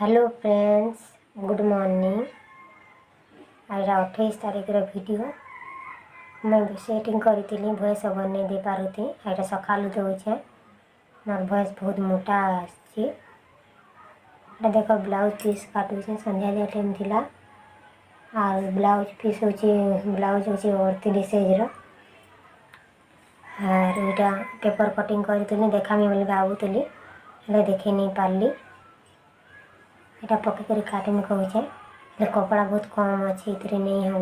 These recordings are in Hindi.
Hello friends, good morning. आज 28 तारीख भिडियो मुझे सेटिंग करी भॉइस ओवर नहीं दे पारुथी। यहाँ सका दौचे मोर भॉइस बहुत मोटा आसी। देख ब्लाउज पीस काटुचे संध्या टाइम थिला और ब्लाउज पीस ब्लाउज हूँ 38 साइज और यहाँ पेपर कटिंग करी देखामी बोली भावुली देखी नहीं पार्ली। यहाँ पकड़ काटमी कहूचे कपड़ा बहुत कम अच्छी नहीं हो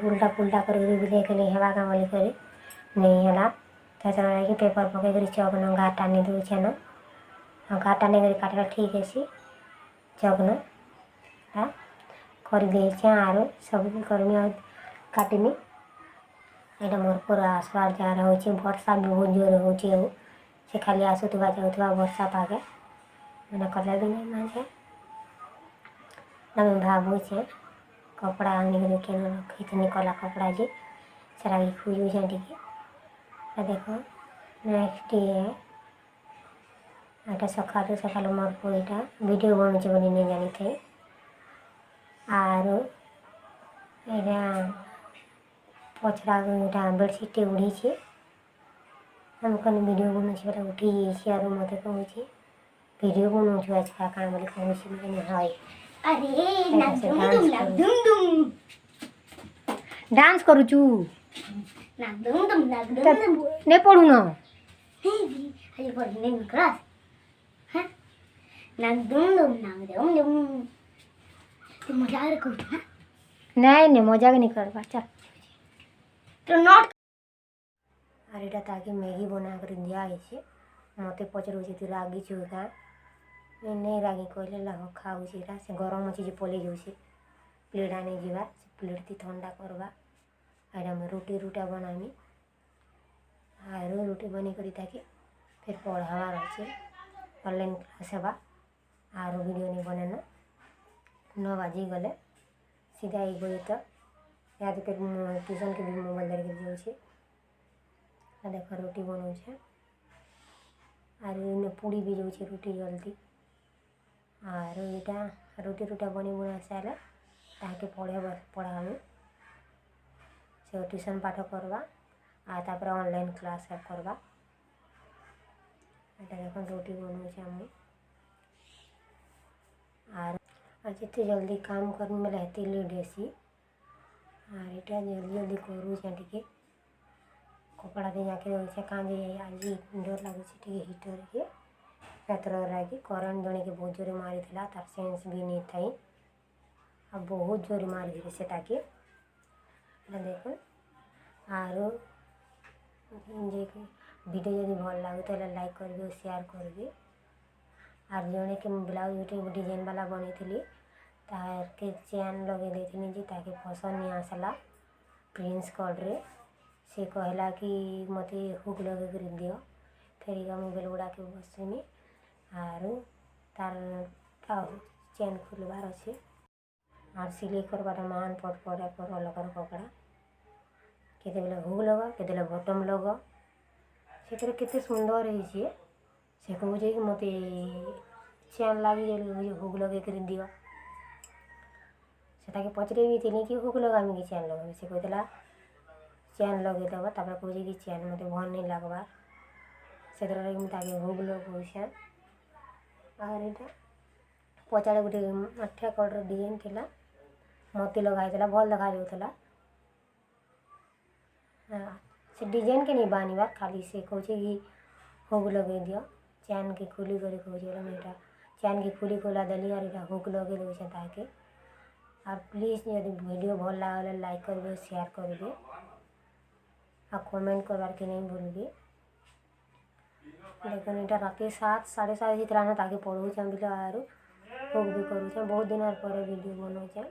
उल्टा पुल्टा कर देखली हेबा का बोली कर नहीं है तो पेपर पकड़ चौकन घा टानी दूचे न घा टानी कर काटला ठीक है चौकन कर आरो सब करमी और काटमी। यहाँ मोर पूरा आसबार जार हो वर्षा भी बहुत जोर हो खाली आसुवा जाऊा वर्षा पागे मैंने कलर भी नहीं मांगे मैं भावुचे कपड़ा आनिक के रखी कला कपड़ा जी सारा खोजुचे टे देखो नेक्स्ट ये सका सका मोर को यहाँ वीडियो बनूचे बोली नहीं जानी थे और यहाँ पछड़ा यहाँ बेडसीट उड़ी हम कल वीडियो बनूचे बोला उठी जाइए और मत कहूँ वीडियो बनाऊँ आज का कण बोली कहूँ हाँ डांस करू चू नहीं पढ़ू ना नहीं मजाक नहीं करवा चल तो नॉट और यहाँ ताकि मैगी बना कर दिया मत पचर रागी चुका नहीं रागी कहले खाऊ से गरम अच्छे पलि जाऊँ प्लेट आने जा प्लेट थी ठंडा करवा यहाँ मैं रोटी रूटा बनामी और रोटी बनी कर फिर पढ़ावार अच्छे ऑनलाइन क्लास हेबा और वीडियो नहीं बनाना 9 बाजी गले सीधा एक बजे तक या फिर ट्यूशन के भी मोबाइल धरिक जाऊँचे देख रोटी बनाऊे और पूड़ी भी जाऊँचे रोटी जल्दी और यहाँ रोटी रूटा बनी बुना सारे ताके पढ़ामी से ट्यूशन पाठ करवा आपर ऑनलाइन क्लास करवा। देख रोटी बनाऊे मुझे और जिते जल्दी काम करनी बेले हेती लेट हेसी और यहाँ जल्दी जल्दी करूँ टे कपड़ा दे जाके दौचे कहीं आज डर लगुच हिटर के रागी करेन्ट जड़े के बहुत जोर मारी तार सेंस भी नहीं थी आ बहुत जोर मारी से देख और वीडियो जब भल लगे तो लाइक करेंगे शेयर करेंगे और जड़े के ब्लाउज गोटे डिजाइन वाला बनी थी तार के चैन लगे देती जी ताकि पसंद नहीं आसला प्रिंस कड्रे से कहला कि मत हुक लगे कर दियो फेर मोबाइल गुड़ा के बसमी और तार चैन खुलबार अच्छे और सिलाई करवार मान पट पड़ा कर अलग कपड़ा केते बेले हुक लगा केते बटम लगा से केते सुंदर है से कहूँ कि मत चैन लगी हुक लगे कर दियो से पचरे भी थी कि हुक लगामी कि चैन लगामी से कहला चैन लगे देव तापर कहूँ कि चैन मत भल नहीं लगवार से मुझे हुक लगौचे और यहाँ पचाड़े गोटे मठिया कलर डिजाइन थी मोती लगाई भल देखा जाऊला से डिजाइन के नहीं बानिबार खाली से कहूँ कि हुक लगे दियो चैन के खुली कर कहूँ यहाँ चैन की खुली खोला देली और यहाँ हुक लगे दौचे ताकि और प्लीज यदि वीडियो भल लगे लाइक करेंगे शेयर करेंगे और कमेंट करवार के नहीं भूलिए। लेकिन यहाँ रात 7 साढ़े 7 जितना ना ताकि पढ़ूचे बोले और हुक भी करूचे बहुत दिन पर वीडियो बनाऊे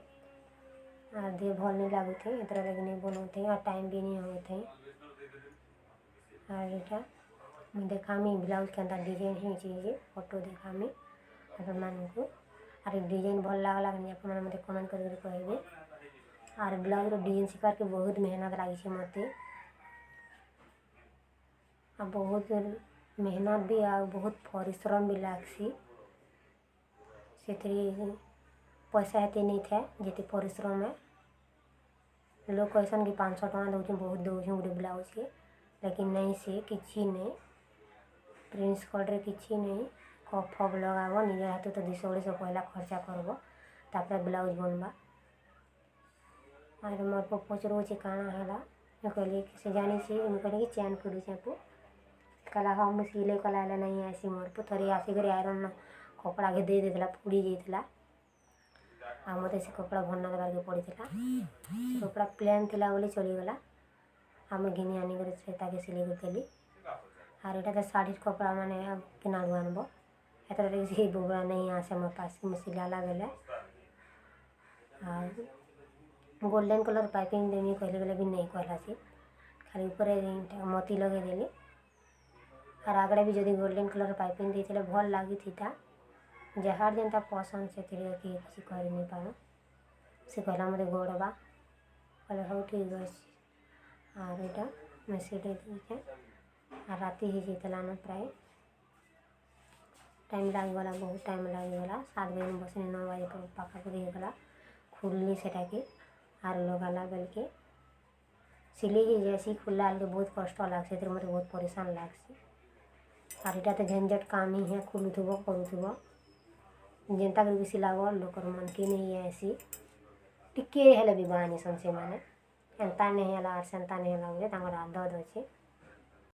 और दे भल नहीं लगुथे इतना लगे नहीं बनाते और टाइम भी नहीं होते और यहाँ मुझे देखामी ब्लाउज के अंदर डिजाइन ही चाहिए फोटो देखामी अपन मान को और डिजाइन भल लगला अपन मत कमेंट कर कहे और ब्लाउज डिजाइन शिकार के बहुत मेहनत लगी मत बहुत मेहनत भी आ बहुत परिश्रम भी लाग्सी से पैसा एते नहीं था जिते परिश्रम है लोग कहसन कि 500 टଙ୍କା दौन बहुत दौन गोटे ब्लाउज के लेकिन नहीं से किसी नहीं प्रिंस कट्रे किसी नहीं कप फप लगाब निज हाथ तो 200-250 पहला खर्चा करब तापर ब्लाउज बनवा आर मोर पचरुचे काଣା है कहली से जानी कहली कि चैन पड़ुचे पु कला हाँ मुझे सिले कला नहीं आसी मोर पु थोड़ी आसिक आयरन कपड़ा के दे देला पुड़ी जाता आ मत से कपड़ा भरना देवार के पड़ता कपड़ा प्लेन थिला बोली चलीगला आम घिनी आनिक सिले करदेली आर यहाँ तो शाढ़ी कपड़ा माने किनारू आनब एत से बुबा नहीं आसे मोर पास सिलाला बेले और गोल्डन कलर पाइपिंग देमी कहले बेले भी नहीं कहला सी खाली ऊपर मोती लगेदेली और आगड़े भी जदि गोल्डन कलर पाइपिंग देते भल लगी था जहाँ जेनता पसंद से किसी कर नहीं पार से कहला मत गोड़वा कहले हाँ ठीक अच्छे और यहाँ मैं सीटे देखे और राति ही जाता ना प्राय टाइम लगिगला बहुत टाइम लगिगला 7 बजे बसने 9 बजे पाखापाखि होगा खुलनी सेटा के आर लगाला बेल के सिले ही जैसी खुला के बहुत कष्ट लगे मत बहुत परेशान लगे और यहाँ तो झंझट काम ही है खुलुब करूब जेनता कर सिलाब लोकर मन के नहीं ऐसी टिके हेले भी बानी सन से माने एंता नहीं है आर सेंता नहीं है बोले आदत अच्छे